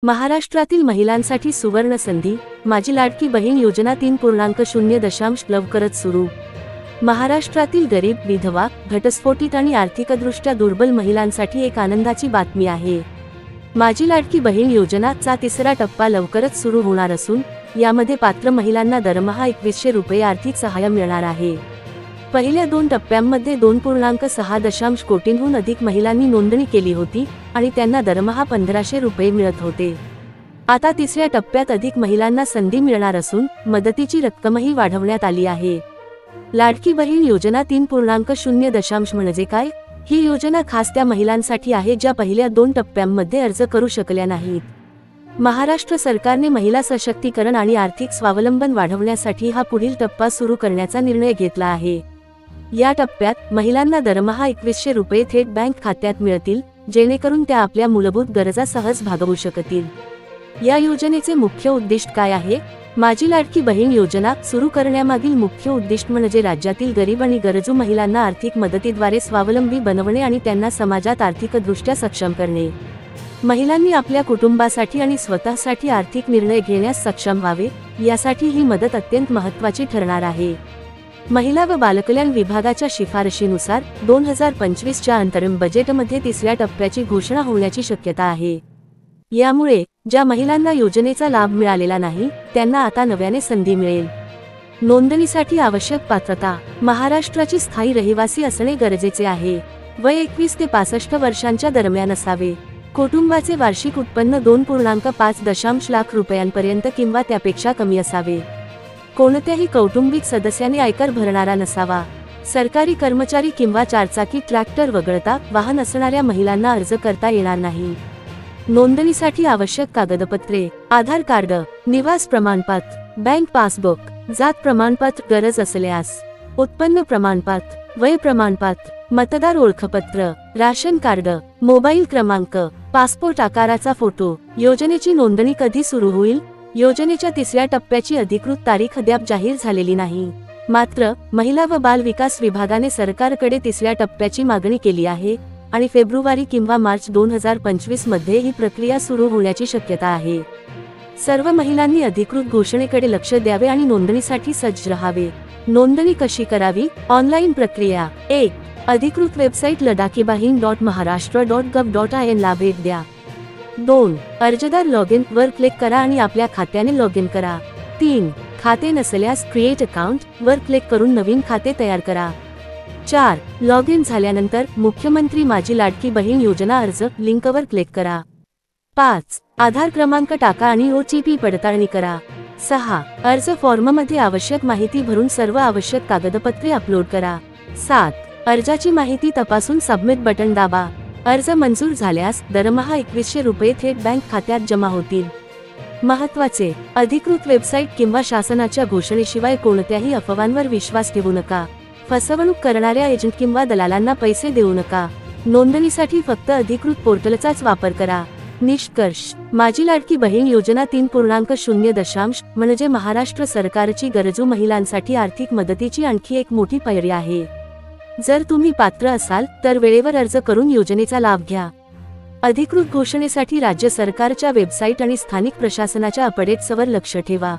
महाराष्ट्रातील महिलांसाठी सुवर्ण संधी, माझी लाडकी बहीण योजना 3.0 लवकरच सुरू। महाराष्ट्रातील गरीब, विधवा, घटस्फोटित आणि आर्थिकदृष्ट्या दुर्बल महिलांसाठी एक आनंदाची बातमी आहे। माझी लाडकी बहीण योजनाचा तिसरा टप्पा लवकरच सुरू होणार असून यामध्ये पात्र महिलांना दरमहा 2100 रुपये आर्थिक सहाय्य मिळणार आहे। पहिल्या 2 टप्प्यांमध्ये 2.6 कोटींहून अधिक महिलांनी नोंदणी केली होती आणि त्यांना दरमहा 1500 रुपये मिळत होते। आता तिसऱ्या टप्प्यात अधिक महिलांना संधी मिळणार असून मदतीची रक्कमही वाढवण्यात आली आहे। लाडकी बहीण योजना 3.0 म्हणजे काय? ही योजना खास त्या महिलांसाठी आहे ज्या पहिल्या 2 टप्प्यांमध्ये अर्ज करू शकल्या नाहीत। महाराष्ट्र सरकारने महिला सशक्तीकरण आणि आर्थिक स्वावलंबन वाढवण्यासाठी हा पुढील टप्पा सुरू करण्याचा निर्णय घेतला आहे। या टप्प्यात महिलांना दरमहा 2100 रुपये थेट बँक खात्यात मिळतील, जेणेकरून त्या आपल्या मूलभूत गरजा सहज भागवू शकतील। या योजनेचे मुख्य उद्दिष्ट काय आहे? माझी लाडकी बहीण योजना सुरू करण्यामागील मुख्य उद्दिष्ट म्हणजे राज्यातील गरीब आणि गरजू महिलांना आर्थिक मदतीद्वारे स्वावलंबी बनवणे आणि त्यांना समाजात आर्थिकदृष्ट्या सक्षम करणे। महिलांनी आपल्या कुटुंबासाठी आणि स्वतःसाठी आर्थिक निर्णय घेण्यास सक्षम व्हावे, यासाठी ही मदत अत्यंत महत्त्वाची ठरणार आहे। महिला व बालकल्याण विभागाच्या शिफारशीनुसार 2025 च्या अंतरिम बजेटमध्ये तिसऱ्या टप्प्याची घोषणा होण्याची शक्यता आहे। यामुळे ज्या महिलांना योजनेचा लाभ मिळालेला नाही त्यांना आता नव्याने संधी मिळेल। नोंदणीसाठी आवश्यक पात्रता: महाराष्ट्राची स्थायी रहिवासी असणे गरजेचे आहे। वय 21 ते 65 वर्षांच्या दरम्यान असावे। कुटुंबाचे वार्षिक उत्पन्न 2.5 लाख रुपयांपर्यंत किंवा त्यापेक्षा कमी असावे। कोणत्याही कौटुंबिक सदस्याने आयकर भरणारा नसावा। सरकारी कर्मचारी किंवा चारचाकी ट्रॅक्टर वगळता वाहन असणाऱ्या महिलांना अर्ज करता येणार नाही। नोंदणीसाठी आवश्यक कागदपत्रे: आधार कार्ड, निवास प्रमाणपत्र, बँक पासबुक, जात प्रमाणपत्र गरज असल्यास, उत्पन्न प्रमाणपत्र, वय प्रमाणपत्र, मतदार ओळखपत्र, राशन कार्ड, मोबाईल क्रमांक, पासपोर्ट आकाराचा फोटो। योजनेची नोंदणी कधी सुरू होईल? योजनेच्या तिसऱ्या टप्प्याची अधिकृत तारीख अद्याप जाहीर झालेली नाही। मात्र महिला व बाल विकास विभागाने सरकारकडे तिसऱ्या टप्प्याची मागणी केली आहे आणि फेब्रुवारी किंवा मार्च 2025 मध्ये ही प्रक्रिया सुरू होण्याची शक्यता आहे। सर्व महिलांनी अधिकृत घोषणेकडे लक्ष द्यावे आणि नोंदणीसाठी सज्ज राहावे। नोंदणी कशी करावी? ऑनलाईन प्रक्रिया: 1. अधिकृत वेबसाईट ladakibaheen.maharashtra.gov.in ला भेट द्या। 2. अर्जदार लॉग इन वर क्लिक करा आणि आपल्या खात्याने लॉग इन करा। 3. खाते नसल्यास क्रिएट अकाउंट वर क्लिक करून नवीन खाते तयार करा। 4. लॉग इन झाल्यानंतर मुख्यमंत्री माझी लाडकी बहीण योजना अर्ज लिंकवर क्लिक करा। 5. आधार क्रमांक टाका आणि OTP पडताळणी करा। 6. अर्ज फॉर्ममध्ये आवश्यक माहिती भरून सर्व आवश्यक कागदपत्रे अपलोड करा। 7. अर्जाची माहिती तपासून सबमिट बटन दाबा। अर्ज मंजूर झाल्यास दरमहा 2100 रुपये थेट बँक खात्यात जमा होतील। महत्त्वाचे: अधिकृत वेबसाईट किंवा शासनाच्या घोषणेशिवाय कोणत्याही अफवांवर विश्वास ठेवू नका। फसवणूक करणाऱ्या एजंट किंवा दलालांना पैसे देऊ नका। नोंदणीसाठी फक्त अधिकृत पोर्टलचाच वापर करा। निष्कर्ष: माझी लाडकी बहीण योजना 3.0 म्हणजे महाराष्ट्र सरकारची गरजू महिलांसाठी आर्थिक मदतीची आणखी एक मोठी पायरी आहे। जर तुम्ही पात्र असाल तर वेळेवर अर्ज करून योजनेचा लाभ घ्या। अधिकृत घोषणेसाठी राज्य सरकारच्या वेबसाईट आणि स्थानिक प्रशासनाच्या अपडेट्सवर लक्ष ठेवा।